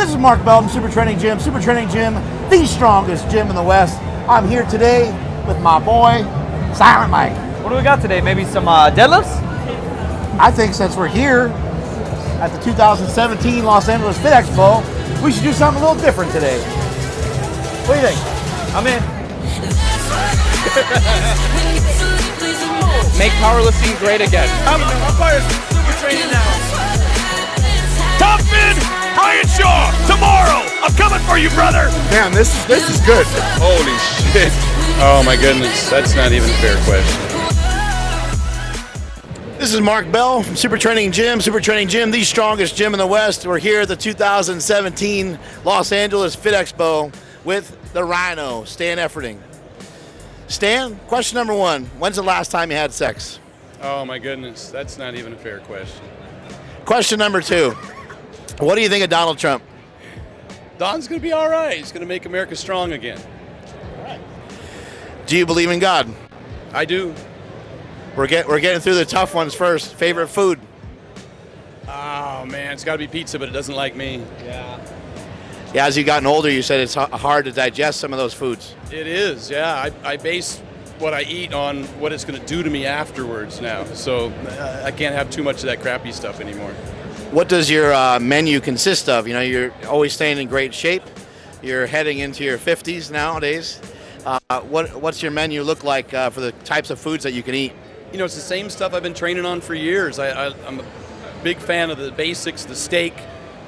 This is Mark Bell from Super Training Gym. Super Training Gym, the strongest gym in the West. I'm here today with my boy, Silent Mike. What do we got today? Maybe some deadlifts? I think since we're here at the 2017 Los Angeles Fit Expo, we should do something a little different today. What do you think? I'm in. Make powerlifting great again. I'm part of Super Training now. Toughen, Brian Shaw, tomorrow. I'm coming for you, brother. Man, this is good. Holy shit. Oh my goodness, that's not even a fair question. This is Mark Bell from Super Training Gym. Super Training Gym, the strongest gym in the West. We're here at the 2017 Los Angeles Fit Expo with the RHINO, Stan Efferding. Stan, question number one. When's the last time you had sex? Oh my goodness, that's not even a fair question. Question number two. What do you think of Donald Trump? Don's gonna be all right. He's gonna make America strong again. Do you believe in God? I do. We're getting through the tough ones first. Favorite food? Oh man, it's gotta be pizza, but it doesn't like me. Yeah. Yeah, as you've gotten older, you said it's hard to digest some of those foods. It is, yeah. I base what I eat on what it's gonna do to me afterwards now. So I can't have too much of that crappy stuff anymore. What does your menu consist of? You know, you're always staying in great shape. You're heading into your 50s nowadays. What's your menu look like for the types of foods that you can eat? You know, it's the same stuff I've been training on for years. I'm a big fan of the basics, the steak,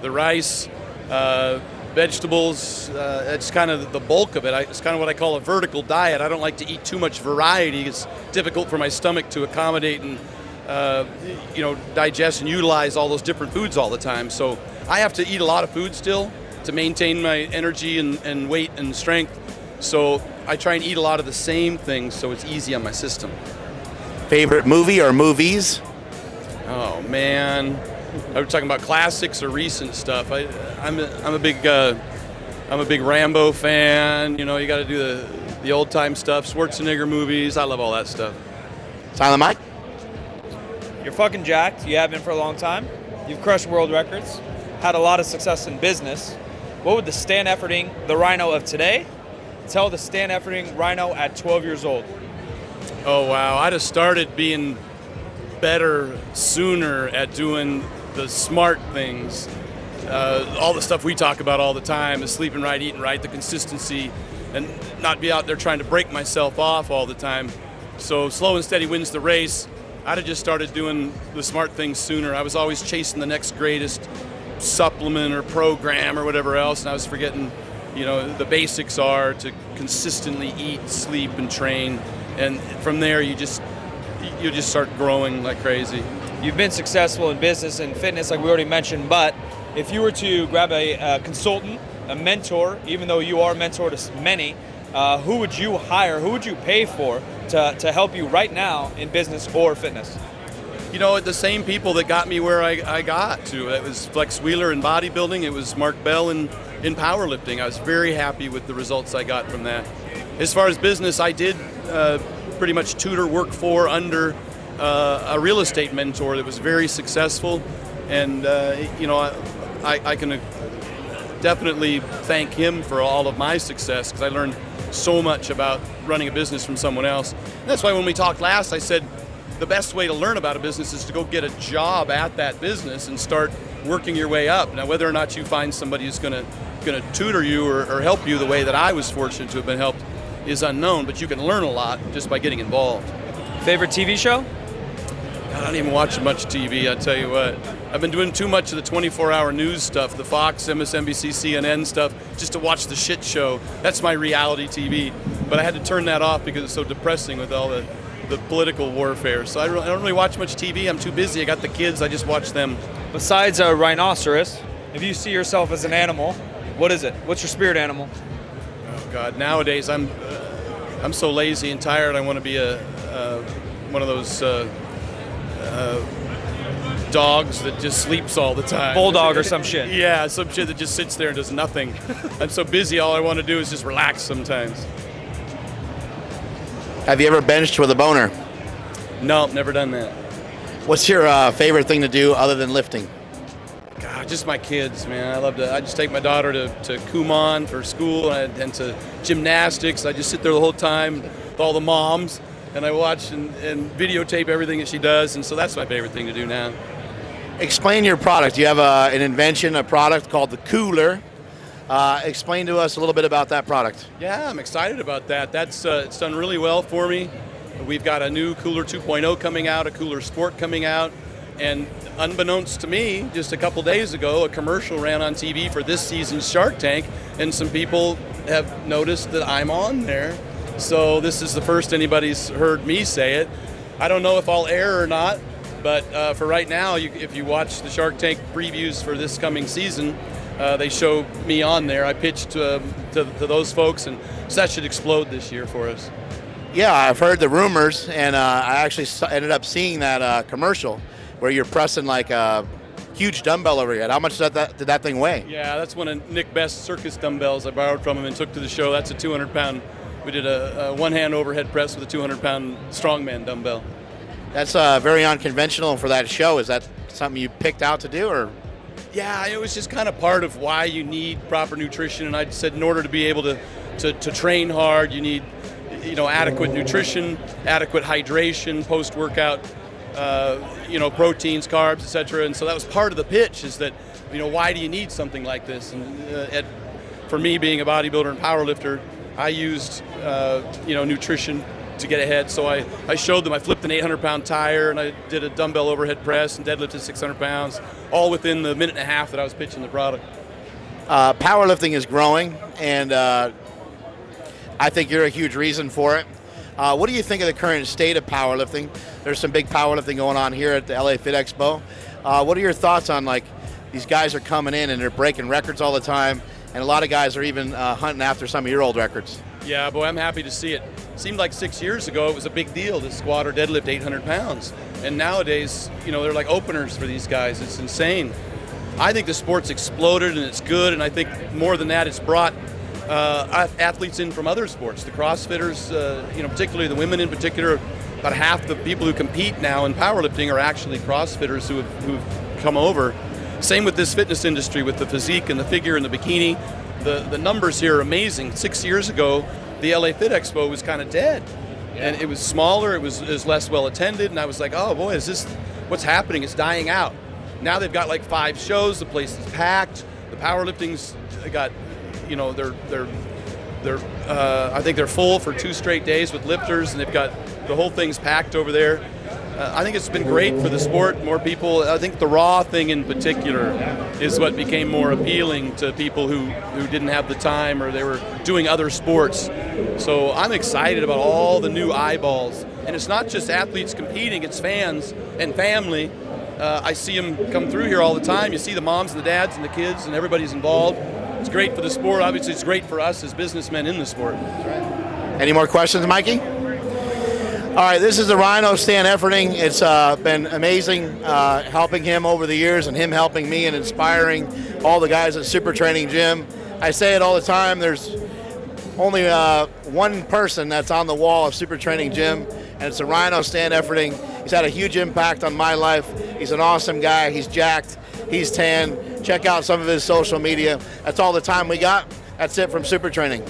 the rice, vegetables. It's kind of the bulk of it. It's kind of what I call a vertical diet. I don't like to eat too much variety. It's difficult for my stomach to accommodate and digest and utilize all those different foods all the time. So I have to eat a lot of food still to maintain my energy and weight and strength. So I try and eat a lot of the same things so it's easy on my system. Favorite movie or movies? Oh man, are we talking about classics or recent stuff? I'm a big Rambo fan. You know, you got to do the old time stuff, Schwarzenegger movies. I love all that stuff. Silent Mike? You're fucking jacked. You have been for a long time. You've crushed world records. Had a lot of success in business. What would the Stan Efferding, the RHINO of today, tell the Stan Efferding RHINO at 12 years old? Oh wow, I'd have started being better sooner at doing the smart things. All the stuff we talk about all the time is sleeping right, eating right, the consistency, and not be out there trying to break myself off all the time. So slow and steady wins the race. I'd have just started doing the smart things sooner. I was always chasing the next greatest supplement or program or whatever else, and I was forgetting, the basics are to consistently eat, sleep, and train. And from there, you just start growing like crazy. You've been successful in business and fitness, like we already mentioned, but if you were to grab a consultant, a mentor, even though you are a mentor to many, who would you hire, who would you pay for to help you right now in business or fitness? You know, the same people that got me where I got to. It was Flex Wheeler in bodybuilding. It was Mark Bell in powerlifting. I was very happy with the results I got from that. As far as business, I did pretty much tutor, work for, under a real estate mentor that was very successful. And, I can definitely thank him for all of my success because I learned so much about running a business from someone else. And that's why when we talked last, I said the best way to learn about a business is to go get a job at that business and start working your way up. Now, whether or not you find somebody who's going to tutor you or help you the way that I was fortunate to have been helped is unknown, but you can learn a lot just by getting involved. Favorite TV show? I don't even watch much TV, I tell you what. I've been doing too much of the 24-hour news stuff, the Fox, MSNBC, CNN stuff, just to watch the shit show. That's my reality TV. But I had to turn that off because it's so depressing with all the political warfare. So I don't really watch much TV. I'm too busy. I got the kids. I just watch them. Besides a rhinoceros, if you see yourself as an animal, what is it? What's your spirit animal? Oh God! Nowadays, I'm so lazy and tired. I want to be one of those dogs that just sleeps all the time. Bulldog or some shit. Yeah, some shit that just sits there and does nothing. I'm so busy. All I want to do is just relax sometimes. Have you ever benched with a boner? No, never done that. What's your favorite thing to do other than lifting? God, Just my kids, man. I just take my daughter to Kumon for school and to gymnastics. I just sit there the whole time with all the moms, and I watch and videotape everything that she does, and so that's my favorite thing to do now. Explain your product. You have an invention, a product called the Cooler. Explain to us a little bit about that product. Yeah, I'm excited about that. It's done really well for me. We've got a new Cooler 2.0 coming out, a Cooler Sport coming out, and unbeknownst to me, just a couple days ago, a commercial ran on TV for this season's Shark Tank, and some people have noticed that I'm on there. So this is the first anybody's heard me say it. I don't know if I'll air or not, but for right now, if you watch the Shark Tank previews for this coming season, they show me on there. I pitched to those folks, and so that should explode this year for us. Yeah, I've heard the rumors, and I actually ended up seeing that commercial where you're pressing like a huge dumbbell over your head. How much did that thing weigh? Yeah, that's one of Nick Best's circus dumbbells I borrowed from him and took to the show. That's a 200-pound. We did a one-hand overhead press with a 200-pound strongman dumbbell. That's very unconventional for that show. Is that something you picked out to do, or? Yeah, it was just kind of part of why you need proper nutrition, and I said in order to be able to train hard, you need adequate nutrition, adequate hydration, post-workout, proteins, carbs, etc. And so that was part of the pitch, is that, why do you need something like this? And for me, being a bodybuilder and powerlifter, I used, nutrition to get ahead. So I showed them, I flipped an 800-pound tire, and I did a dumbbell overhead press and deadlifted 600 pounds, all within the minute and a half that I was pitching the product. Powerlifting is growing, and I think you're a huge reason for it. What do you think of the current state of powerlifting? There's some big powerlifting going on here at the LA Fit Expo. What are your thoughts on, like, these guys are coming in and they're breaking records all the time, and a lot of guys are even hunting after some of your old records? Yeah, boy, I'm happy to see it. Seemed like 6 years ago it was a big deal to squat or deadlift 800 pounds. And nowadays, they're like openers for these guys. It's insane. I think the sport's exploded, and it's good, and I think more than that, it's brought athletes in from other sports. The CrossFitters, particularly the women in particular, about half the people who compete now in powerlifting are actually CrossFitters who've come over. Same with this fitness industry, with the physique and the figure and the bikini. The numbers here are amazing. 6 years ago, the LA Fit Expo was kind of dead. Yeah. And it was smaller, it was less well attended, and I was like, oh boy, is this what's happening? It's dying out. Now they've got like 5 shows, the place is packed, the powerlifting's got, I think they're full for 2 straight days with lifters, and they've got the whole thing's packed over there. I think it's been great for the sport. More people. I think the raw thing in particular is what became more appealing to people who didn't have the time, or they were doing other sports. So I'm excited about all the new eyeballs. And it's not just athletes competing, it's fans and family. I see them come through here all the time. You see the moms and the dads and the kids, and everybody's involved. It's great for the sport. Obviously, it's great for us as businessmen in the sport. That's right. Any more questions, Mikey? All right, this is the RHINO, Stan Efferding. It's been amazing helping him over the years, and him helping me and inspiring all the guys at Super Training Gym. I say it all the time, there's only one person that's on the wall of Super Training Gym, and it's the RHINO, Stan Efferding. He's had a huge impact on my life. He's an awesome guy. He's jacked. He's tan. Check out some of his social media. That's all the time we got. That's it from Super Training.